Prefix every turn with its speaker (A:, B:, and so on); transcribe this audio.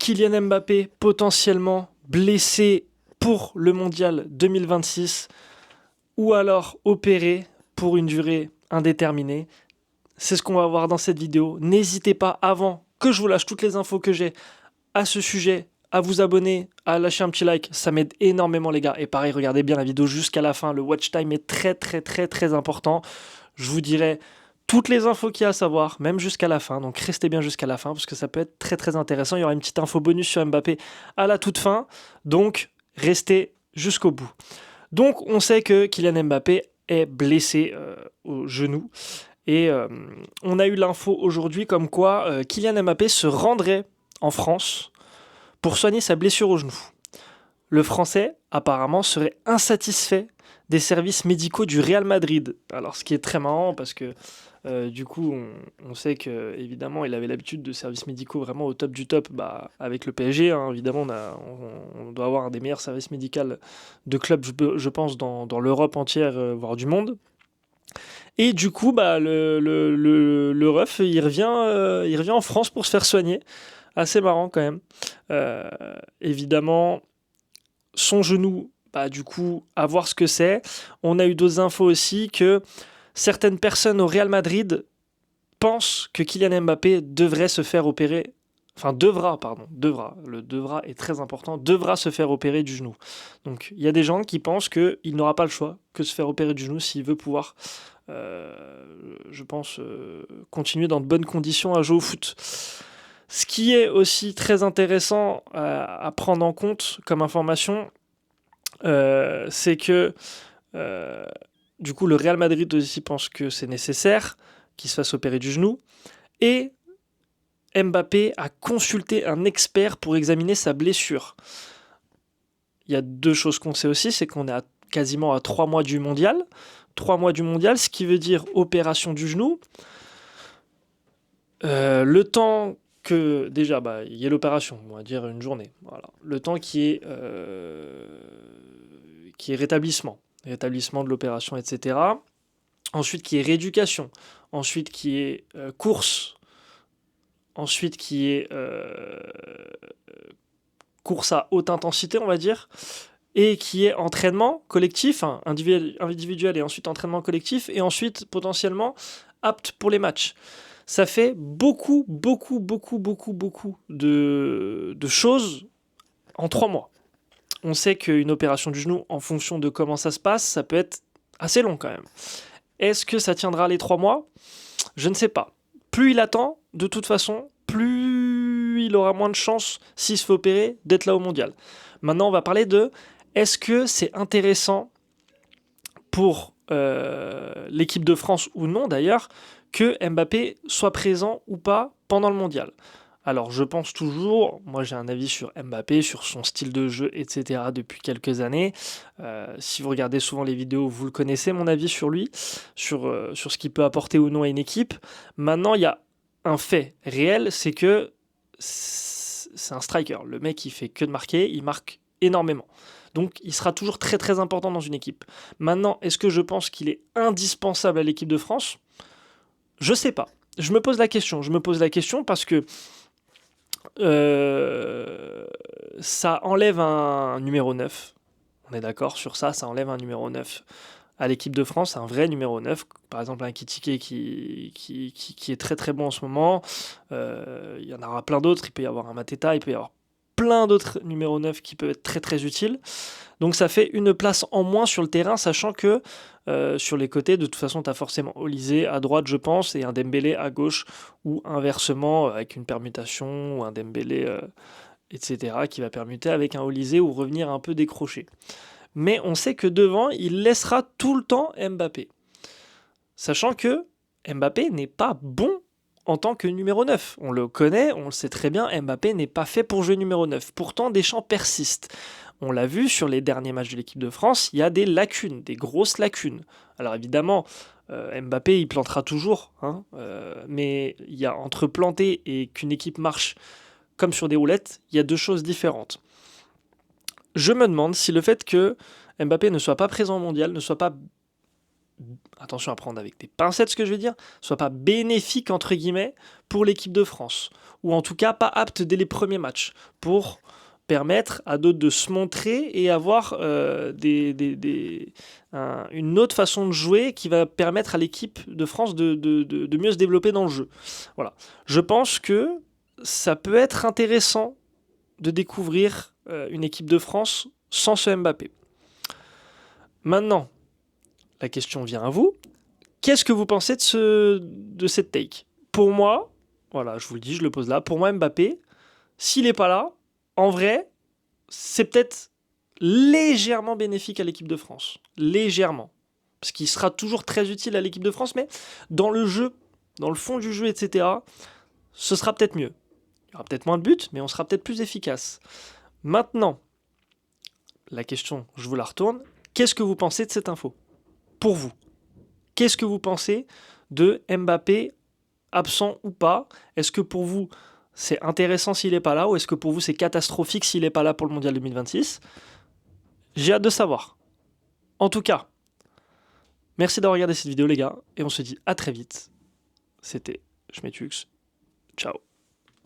A: Kylian Mbappé potentiellement blessé pour le mondial 2026 ou alors opéré pour une durée indéterminée. C'est ce qu'on va voir dans cette vidéo. N'hésitez pas, avant que je vous lâche toutes les infos que j'ai à ce sujet, à vous abonner, à lâcher un petit like. Ça m'aide énormément, les gars. Et pareil, regardez bien la vidéo jusqu'à la fin. Le watch time est très important. Je vous dirai toutes les infos qu'il y a à savoir, même jusqu'à la fin. Donc restez bien jusqu'à la fin parce que ça peut être très intéressant. Il y aura une petite info bonus sur Mbappé à la toute fin. Donc restez jusqu'au bout. Donc on sait que Kylian Mbappé est blessé au genou. Et on a eu l'info aujourd'hui comme quoi Kylian Mbappé se rendrait en France pour soigner sa blessure au genou. Le Français, apparemment, serait insatisfait des services médicaux du Real Madrid. Alors, ce qui est très marrant parce que du coup, on sait que évidemment, il avait l'habitude de services médicaux vraiment au top du top, avec le PSG. Hein, évidemment, on doit avoir un des meilleurs services médicaux de club, je pense, dans l'Europe entière, voire du monde. Et du coup, le ref, il revient en France pour se faire soigner. Assez marrant quand même. Évidemment, son genou, du coup, à voir ce que c'est. On a eu d'autres infos aussi que certaines personnes au Real Madrid pensent que Kylian Mbappé devrait se faire opérer. Enfin, devra. Le devra est très important. Devra se faire opérer du genou. Donc, il y a des gens qui pensent qu'il n'aura pas le choix que se faire opérer du genou s'il veut pouvoir, je pense, continuer dans de bonnes conditions à jouer au foot. Ce qui est aussi très intéressant à prendre en compte comme information, c'est que du coup le Real Madrid aussi pense que c'est nécessaire qu'il se fasse opérer du genou. Et Mbappé a consulté un expert pour examiner sa blessure. Il y a deux choses qu'on sait aussi, c'est qu'on est quasiment à 3 mois du mondial. 3 mois du mondial, ce qui veut dire opération du genou. Le temps que déjà il y a l'opération, on va dire une journée. Voilà. Le temps qui est rétablissement de l'opération, etc. Ensuite qui est rééducation. Ensuite qui est course. Ensuite qui est course à haute intensité, on va dire. Et qui est entraînement collectif, hein, individuel et ensuite entraînement collectif. Et ensuite potentiellement apte pour les matchs. Ça fait beaucoup de choses en 3 mois. On sait qu'une opération du genou, en fonction de comment ça se passe, ça peut être assez long quand même. Est-ce que ça tiendra les 3 mois ? Je ne sais pas. Plus il attend, de toute façon, plus il aura moins de chances, s'il se fait opérer, d'être là au mondial. Maintenant, on va parler de est-ce que c'est intéressant pour l'équipe de France ou non d'ailleurs, que Mbappé soit présent ou pas pendant le mondial. Alors je pense toujours, moi j'ai un avis sur Mbappé, sur son style de jeu, etc. depuis quelques années. Si vous regardez souvent les vidéos, vous le connaissez, mon avis sur lui, sur ce qu'il peut apporter ou non à une équipe. Maintenant, il y a un fait réel, c'est que c'est un striker. Le mec, il fait que de marquer, il marque énormément. Donc il sera toujours très important dans une équipe. Maintenant, est-ce que je pense qu'il est indispensable à l'équipe de France ? Je sais pas. Je me pose la question parce que ça enlève un numéro 9. On est d'accord sur ça, ça enlève un numéro 9 à l'équipe de France, un vrai numéro 9. Par exemple, un Kitike qui est très bon en ce moment. Il y en aura plein d'autres. Il peut y avoir un Mateta, il peut y avoir plein d'autres numéros 9 qui peuvent être très utiles. Donc ça fait une place en moins sur le terrain, sachant que sur les côtés, de toute façon, tu as forcément Olysée à droite, je pense, et un Dembélé à gauche, ou inversement, avec une permutation, ou un Dembélé, etc., qui va permuter avec un Olysée ou revenir un peu décroché. Mais on sait que devant, il laissera tout le temps Mbappé. Sachant que Mbappé n'est pas bon en tant que numéro 9. On le connaît, on le sait très bien, Mbappé n'est pas fait pour jouer numéro 9. Pourtant, Deschamps persiste. On l'a vu sur les derniers matchs de l'équipe de France, il y a des lacunes, des grosses lacunes. Alors évidemment, Mbappé, il plantera toujours, hein, mais il y a entre planter et qu'une équipe marche comme sur des roulettes, il y a deux choses différentes. Je me demande si le fait que Mbappé ne soit pas présent au mondial, ne soit pas, attention à prendre avec des pincettes ce que je vais dire, soit pas bénéfique entre guillemets pour l'équipe de France. ou en tout cas pas apte dès les premiers matchs, pour permettre à d'autres de se montrer et avoir une autre façon de jouer qui va permettre à l'équipe de France de mieux se développer dans le jeu. Voilà. Je pense que ça peut être intéressant de découvrir une équipe de France sans ce Mbappé. Maintenant, la question vient à vous. Qu'est-ce que vous pensez de cette take? Pour moi, voilà, je vous le dis, je le pose là. Pour moi, Mbappé, s'il n'est pas là, en vrai, c'est peut-être légèrement bénéfique à l'équipe de France. Légèrement. Parce qu'il sera toujours très utile à l'équipe de France, mais dans le jeu, dans le fond du jeu, etc., ce sera peut-être mieux. Il y aura peut-être moins de buts, mais on sera peut-être plus efficace. Maintenant, la question, je vous la retourne. Qu'est-ce que vous pensez de cette info? Pour vous, qu'est-ce que vous pensez de Mbappé, absent ou pas? Est-ce que pour vous, c'est intéressant s'il n'est pas là, ou est-ce que pour vous, c'est catastrophique s'il n'est pas là pour le Mondial 2026? J'ai hâte de savoir. En tout cas, merci d'avoir regardé cette vidéo, les gars, et on se dit à très vite. C'était Schmetux. Ciao.